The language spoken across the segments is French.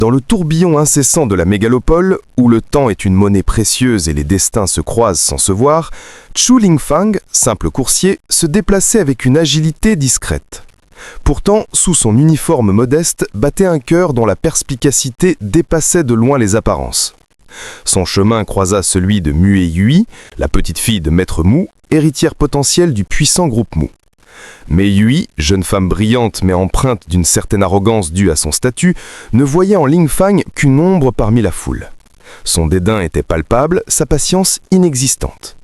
Dans le tourbillon incessant de la mégalopole, où le temps est une monnaie précieuse et les destins se croisent sans se voir, Chu Lingfang, simple coursier, se déplaçait avec une agilité discrète. Pourtant, sous son uniforme modeste, battait un cœur dont la perspicacité dépassait de loin les apparences. Son chemin croisa celui de Mue Yui, la petite fille de Maître Mu, héritière potentielle du puissant groupe Mu. Mais Yui, jeune femme brillante mais empreinte d'une certaine arrogance due à son statut, ne voyait en Lingfang qu'une ombre parmi la foule. Son dédain était palpable, sa patience inexistante.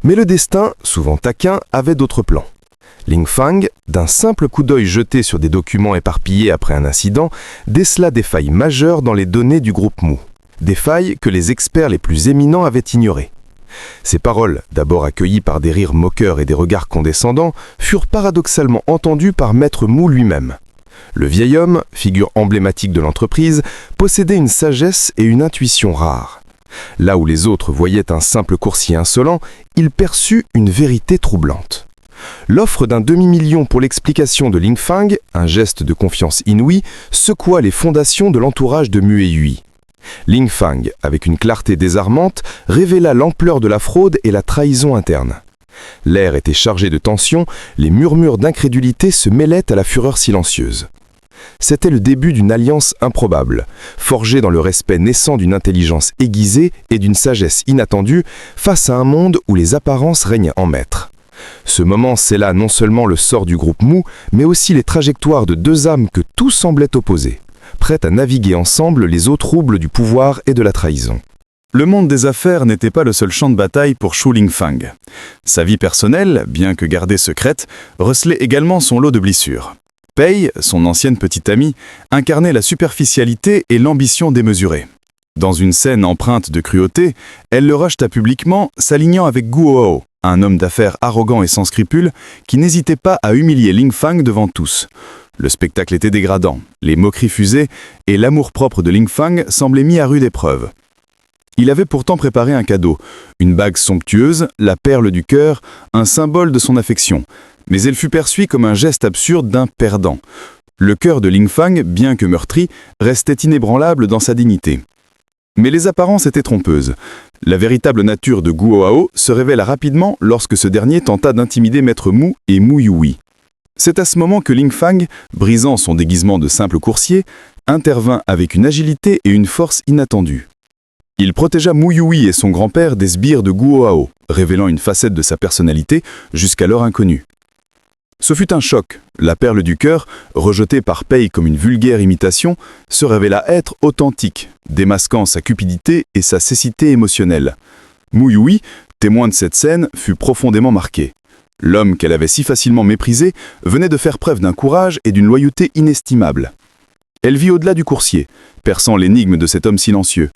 Mais le destin, souvent taquin, avait d'autres plans. Lingfang, d'un simple coup d'œil jeté sur des documents éparpillés après un incident, décela des failles majeures dans les données du groupe Mu. Des failles que les experts les plus éminents avaient ignorées. Ces paroles, d'abord accueillies par des rires moqueurs et des regards condescendants, furent paradoxalement entendues par Maître Mu lui-même. Le vieil homme, figure emblématique de l'entreprise, possédait une sagesse et une intuition rares. Là où les autres voyaient un simple coursier insolent, il perçut une vérité troublante. L'offre d'un demi-million pour l'explication de Lingfang, un geste de confiance inouïe, secoua les fondations de l'entourage de Mue Yui. Lingfang, avec une clarté désarmante, révéla l'ampleur de la fraude et la trahison interne. L'air était chargé de tension, les murmures d'incrédulité se mêlaient à la fureur silencieuse. C'était le début d'une alliance improbable, forgée dans le respect naissant d'une intelligence aiguisée et d'une sagesse inattendue face à un monde où les apparences règnent en maître. Ce moment scella non seulement le sort du groupe Mu, mais aussi les trajectoires de deux âmes que tout semblait opposer, prêtes à naviguer ensemble les eaux troubles du pouvoir et de la trahison. Le monde des affaires n'était pas le seul champ de bataille pour Chu Lingfang. Sa vie personnelle, bien que gardée secrète, recelait également son lot de blessures. Pei, son ancienne petite amie, incarnait la superficialité et l'ambition démesurée. Dans une scène empreinte de cruauté, elle le rejeta publiquement, s'alignant avec Gu Hao, un homme d'affaires arrogant et sans scrupules, qui n'hésitait pas à humilier Lingfang devant tous. Le spectacle était dégradant, les moqueries fusaient, et l'amour-propre de Lingfang semblait mis à rude épreuve. Il avait pourtant préparé un cadeau, une bague somptueuse, la perle du cœur, un symbole de son affection, mais elle fut perçue comme un geste absurde d'un perdant. Le cœur de Lingfang, bien que meurtri, restait inébranlable dans sa dignité. Mais les apparences étaient trompeuses. La véritable nature de Gu Hao se révéla rapidement lorsque ce dernier tenta d'intimider Maître Mu et Mue Yui. C'est à ce moment que Lingfang, brisant son déguisement de simple coursier, intervint avec une agilité et une force inattendues. Il protégea Mue Yui et son grand-père des sbires de Gu Hao, révélant une facette de sa personnalité jusqu'alors inconnue. Ce fut un choc. La perle du cœur, rejetée par Pei comme une vulgaire imitation, se révéla être authentique, démasquant sa cupidité et sa cécité émotionnelle. Mue Yui, témoin de cette scène, fut profondément marqué. L'homme qu'elle avait si facilement méprisé venait de faire preuve d'un courage et d'une loyauté inestimables. Elle vit au-delà du coursier, perçant l'énigme de cet homme silencieux.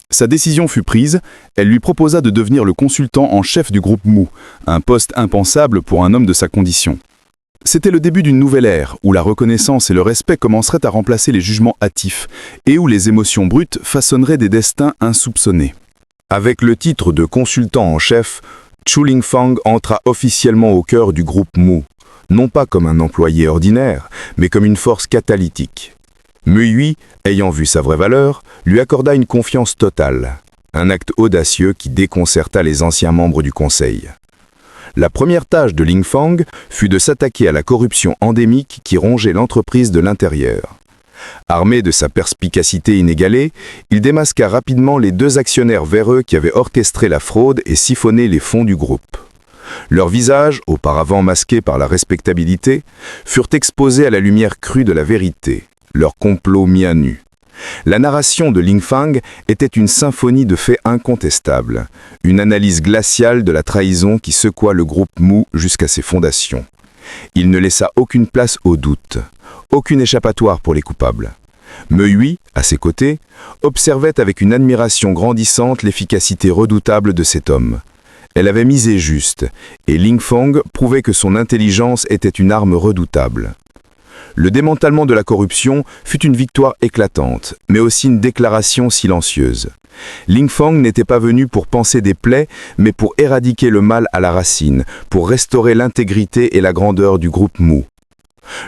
Sa décision fut prise, elle lui proposa de devenir le consultant en chef du groupe Mu, un poste impensable pour un homme de sa condition. C'était le début d'une nouvelle ère, où la reconnaissance et le respect commenceraient à remplacer les jugements hâtifs, et où les émotions brutes façonneraient des destins insoupçonnés. Avec le titre de consultant en chef, Chu Lingfang entra officiellement au cœur du groupe Mu, non pas comme un employé ordinaire, mais comme une force catalytique. Mue Yui, ayant vu sa vraie valeur, lui accorda une confiance totale, un acte audacieux qui déconcerta les anciens membres du conseil. La première tâche de Lingfang fut de s'attaquer à la corruption endémique qui rongeait l'entreprise de l'intérieur. Armé de sa perspicacité inégalée, il démasqua rapidement les deux actionnaires véreux qui avaient orchestré la fraude et siphonné les fonds du groupe. Leurs visages, auparavant masqués par la respectabilité, furent exposés à la lumière crue de la vérité, leur complot mis à nu. La narration de Lingfang était une symphonie de faits incontestables, une analyse glaciale de la trahison qui secoua le groupe Mu jusqu'à ses fondations. Il ne laissa aucune place au doute, aucune échappatoire pour les coupables. Mue Yui, à ses côtés, observait avec une admiration grandissante l'efficacité redoutable de cet homme. Elle avait misé juste, et Lingfang prouvait que son intelligence était une arme redoutable. Le démantèlement de la corruption fut une victoire éclatante, mais aussi une déclaration silencieuse. Lingfang n'était pas venu pour panser des plaies, mais pour éradiquer le mal à la racine, pour restaurer l'intégrité et la grandeur du groupe Mu.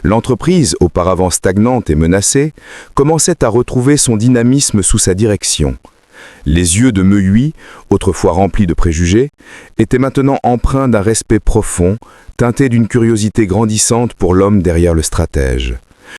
L'entreprise, auparavant stagnante et menacée, commençait à retrouver son dynamisme sous sa direction. Les yeux de Meui, autrefois remplis de préjugés, étaient maintenant empreints d'un respect profond, teintés d'une curiosité grandissante pour l'homme derrière le stratège.